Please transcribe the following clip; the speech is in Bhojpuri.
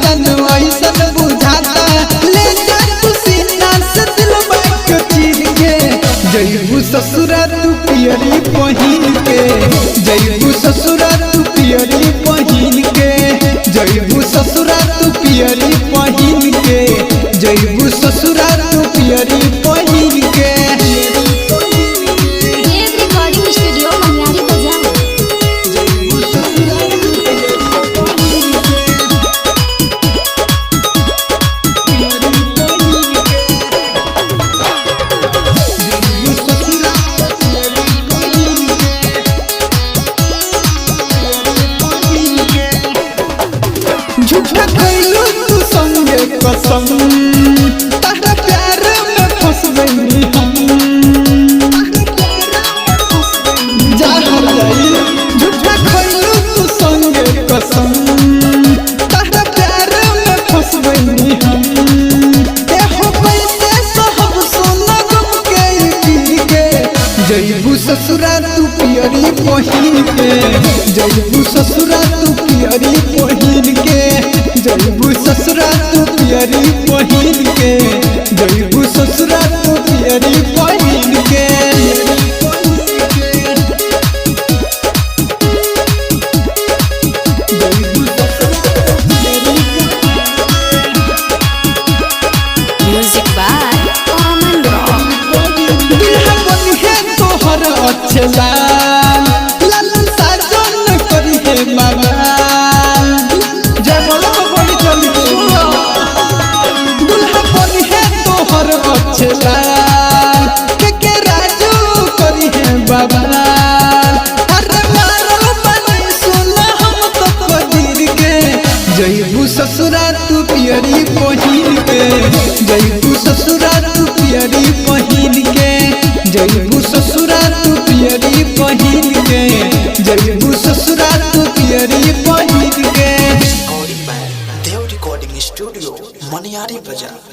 जनवा ऐसन बुझाता ले जा तू सीना से दिलवा के चीर के जइबू ससुरा तू पियरी पहिन के जइबू ससुरा तू पियरी पहिन के जइबू ससुरा तू पियरी पहिन के जइबू ससुरा तू पियरी पहिन के। रिकॉर्डिंग स्टूडियो मनियारी बाजार। झूठा कइलू तू संगे कसम तारा प्यार में फंस गइली हम जा हर जाई झूठा कइलू तू संगे कसम तारा प्यार में फंस गइली हम ए हो पैसे सब सोना गम के पीर के जइबू ससुरा तू पियरी पहिन के जइबू ससुरा तू पियरी पहिन के जइबू ससुरा तू पियरी पहिन के जइबू ससुरा तू पियरी पहिन के। Music by Aman Rock. दुल्हा बनिहे तोहर अच्छे लाल लालन साजन करी हे बाबा जय बोलो बड़ी चली दुल्हा बनिहे तोहर अच्छे लाल के राजू करी हे बाबा अरे मारो बनी सुना हम तो कदीर के जइबू ससुरा तू पियरी पहिन के जइबू ससुरा तू पियरी पहिन के जइबू ससुरा तू पियरी पहिन के जइबू ससुरा तू पियरी पहिन के। देव रिकॉर्डिंग स्टूडियो मनियारी बाजार।